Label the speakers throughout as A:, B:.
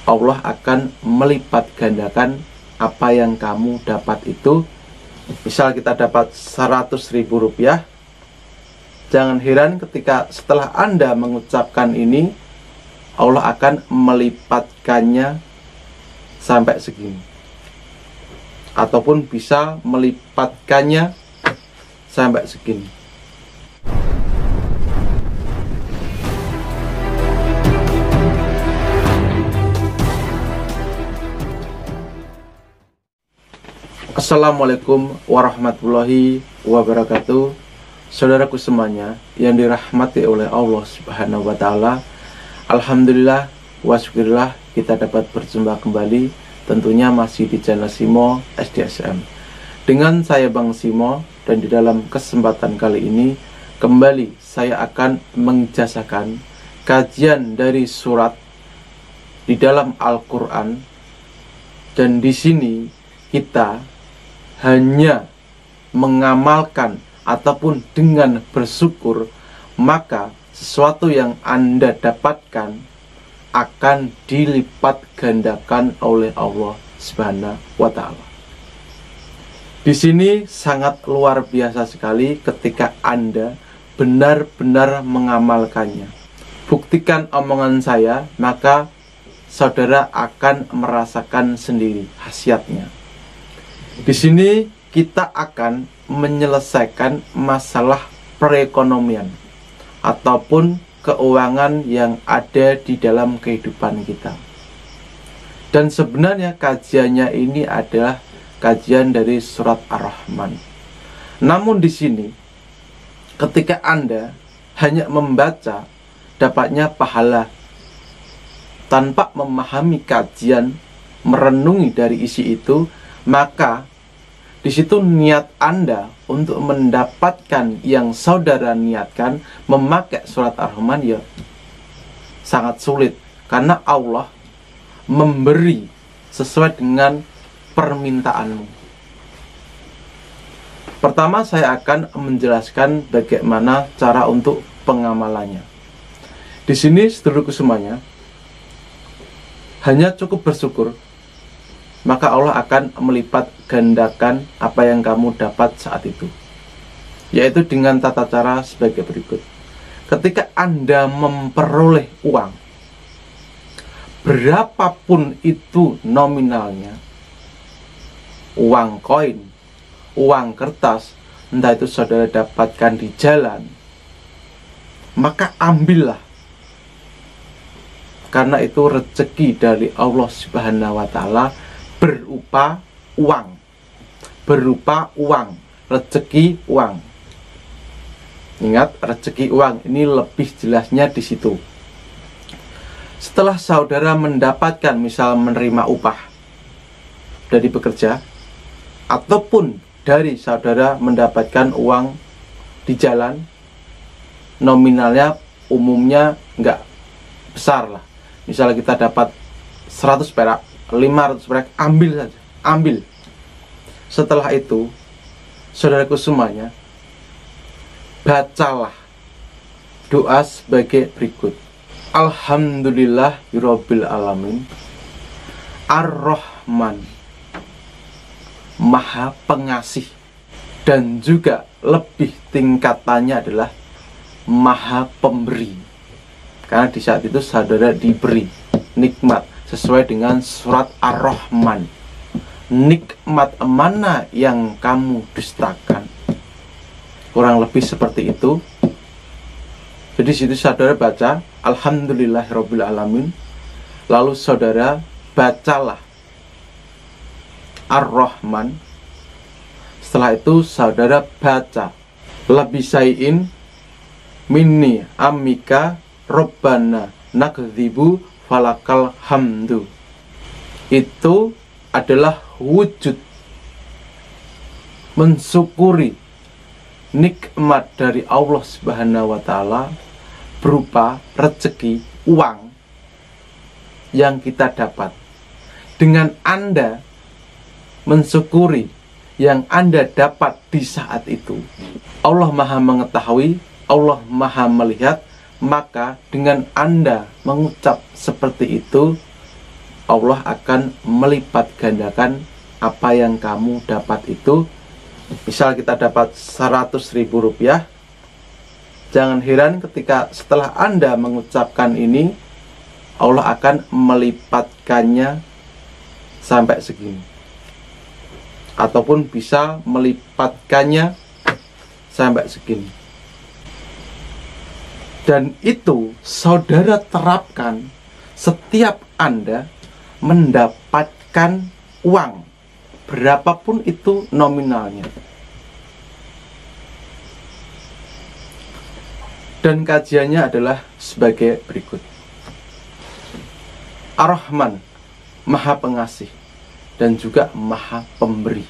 A: Allah akan melipat gandakan apa yang kamu dapat itu. Misal kita dapat 100.000 rupiah, jangan heran ketika setelah Anda mengucapkan ini, Allah akan melipatkannya sampai segini, ataupun bisa melipatkannya sampai segini. Assalamualaikum warahmatullahi wabarakatuh. Saudaraku semuanya yang dirahmati oleh Allah Subhanahu wa Ta'ala, alhamdulillah wa syukurillah kita dapat berjumpa kembali, tentunya masih di channel Simo SDSM dengan saya Bang Simo. Dan di dalam kesempatan kali ini kembali saya akan mengijazakan kajian dari surat di dalam Al-Quran. Dan di sini kita hanya mengamalkan ataupun dengan bersyukur, maka sesuatu yang Anda dapatkan akan dilipat gandakan oleh Allah Subhanahu wa Ta'ala. Di sini sangat luar biasa sekali ketika Anda benar-benar mengamalkannya. Buktikan omongan saya, maka saudara akan merasakan sendiri khasiatnya. Di sini kita akan menyelesaikan masalah perekonomian ataupun keuangan yang ada di dalam kehidupan kita. Dan sebenarnya kajiannya ini adalah kajian dari surat Ar-Rahman. Namun di sini ketika Anda hanya membaca, dapatnya pahala tanpa memahami kajian, merenungi dari isi itu, maka di situ niat Anda untuk mendapatkan yang saudara niatkan memakai surat Ar-Rahman ya sangat sulit, karena Allah memberi sesuai dengan permintaanmu. Pertama saya akan menjelaskan bagaimana cara untuk pengamalannya. Di sini seluruhku semuanya hanya cukup bersyukur, maka Allah akan melipat gandakan apa yang kamu dapat saat itu, yaitu dengan tata cara sebagai berikut. Ketika Anda memperoleh uang, berapapun itu nominalnya, uang koin, uang kertas, entah itu saudara dapatkan di jalan, maka ambillah, karena itu rezeki dari Allah Subhanahu wa Ta'ala berupa uang, rezeki uang. Ingat, rezeki uang ini lebih jelasnya di situ. Setelah saudara mendapatkan, misal menerima upah dari bekerja, ataupun dari saudara mendapatkan uang di jalan, nominalnya umumnya nggak besar lah. Misalnya kita dapat 100 perak, 500 perak, ambil saja, ambil. Setelah itu, saudaraku semuanya, bacalah doa sebagai berikut. Alhamdulillahirabbil alamin, Ar-Rahman, Maha Pengasih, dan juga lebih tingkatannya adalah Maha Pemberi. Karena di saat itu saudara diberi nikmat sesuai dengan surat Ar-Rahman. Nikmat mana yang kamu dustakan? Kurang lebih seperti itu. Jadi situ saudara baca Alhamdulillahirabbil alamin, lalu saudara bacalah Ar-Rahman. Setelah itu saudara baca Labisai'in minni amika Robbana nakdzibu falakal hamdu. Itu adalah wujud mensyukuri nikmat dari Allah Subhanahu wa Ta'ala berupa rezeki uang yang kita dapat. Dengan Anda mensyukuri yang Anda dapat di saat itu, Allah Maha mengetahui, Allah Maha melihat. Maka dengan Anda mengucap seperti itu, Allah akan melipat gandakan apa yang kamu dapat itu. Misal kita dapat 100.000 rupiah, jangan heran ketika setelah Anda mengucapkan ini, Allah akan melipatkannya sampai segini, ataupun bisa melipatkannya sampai segini. Dan itu saudara terapkan setiap Anda mendapatkan uang, berapapun itu nominalnya. Dan kajiannya adalah sebagai berikut. Ar-Rahman, Maha Pengasih dan juga Maha Pemberi.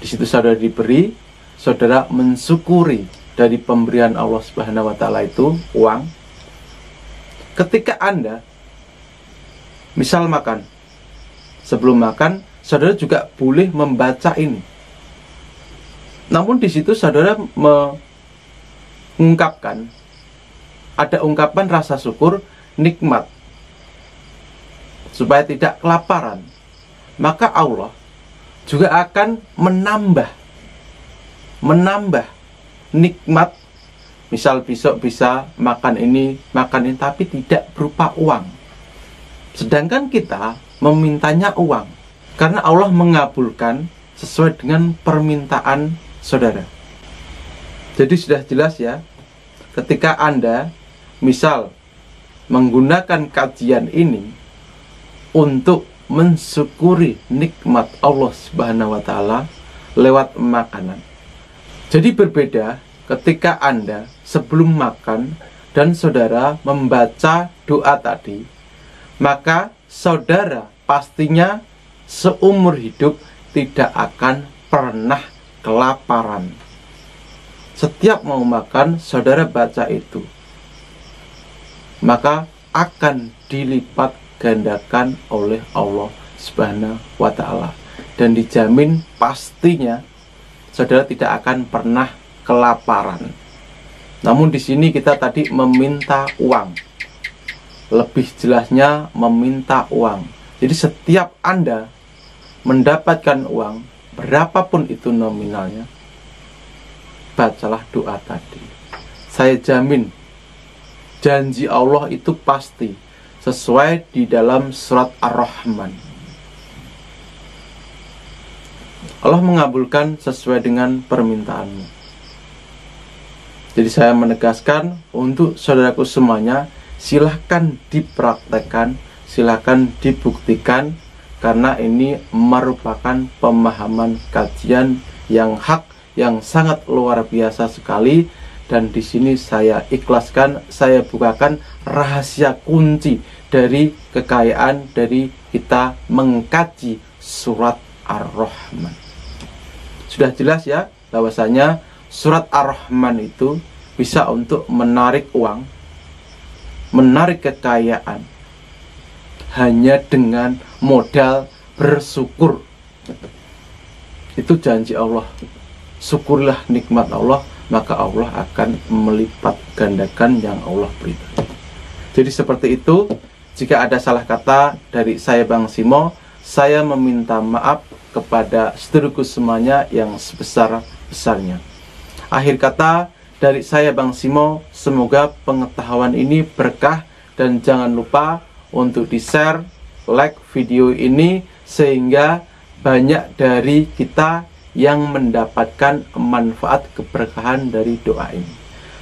A: Di situ saudara diberi, saudara mensyukuri dari pemberian Allah Subhanahu wa Ta'ala itu uang. Ketika Anda misal makan, sebelum makan saudara juga boleh membaca ini. Namun di situ saudara mengungkapkan, ada ungkapan rasa syukur, nikmat, supaya tidak kelaparan. Maka Allah juga akan menambah nikmat. Misal besok bisa makan ini, tapi tidak berupa uang. Sedangkan kita memintanya uang, karena Allah mengabulkan sesuai dengan permintaan saudara. Jadi sudah jelas ya, ketika Anda misal menggunakan kajian ini untuk mensyukuri nikmat Allah Subhanahu wa Ta'ala lewat makanan. Jadi berbeda ketika Anda sebelum makan dan saudara membaca doa tadi, maka saudara pastinya seumur hidup tidak akan pernah kelaparan. Setiap mau makan, saudara baca itu, maka akan dilipat gandakan oleh Allah Subhanahu wa Ta'ala, dan dijamin pastinya saudara tidak akan pernah kelaparan. Namun di sini kita tadi meminta uang. Lebih jelasnya meminta uang. Jadi setiap Anda mendapatkan uang, berapapun itu nominalnya, bacalah doa tadi. Saya jamin janji Allah itu pasti sesuai di dalam surat Ar-Rahman. Allah mengabulkan sesuai dengan permintaanmu. Jadi saya menegaskan untuk saudaraku semuanya, silahkan dipraktekkan, silahkan dibuktikan, karena ini merupakan pemahaman kajian yang hak, yang sangat luar biasa sekali. Dan di sini saya ikhlaskan, saya bukakan rahasia kunci dari kekayaan dari kita mengkaji surat Ar-Rahman. Sudah jelas ya, bahwasanya surat Ar-Rahman itu bisa untuk menarik uang, menarik kekayaan, hanya dengan modal bersyukur. Itu janji Allah. Syukurlah nikmat Allah, maka Allah akan melipat gandakan yang Allah berikan. Jadi seperti itu. Jika ada salah kata dari saya Bang Simo, saya meminta maaf kepada saudaraku semuanya yang sebesar-besarnya. Akhir kata dari saya Bang Simo, semoga pengetahuan ini berkah, dan jangan lupa untuk di-share, like video ini, sehingga banyak dari kita yang mendapatkan manfaat keberkahan dari doa ini.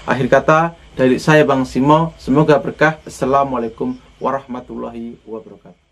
A: Akhir kata dari saya Bang Simo, semoga berkah. Assalamualaikum warahmatullahi wabarakatuh.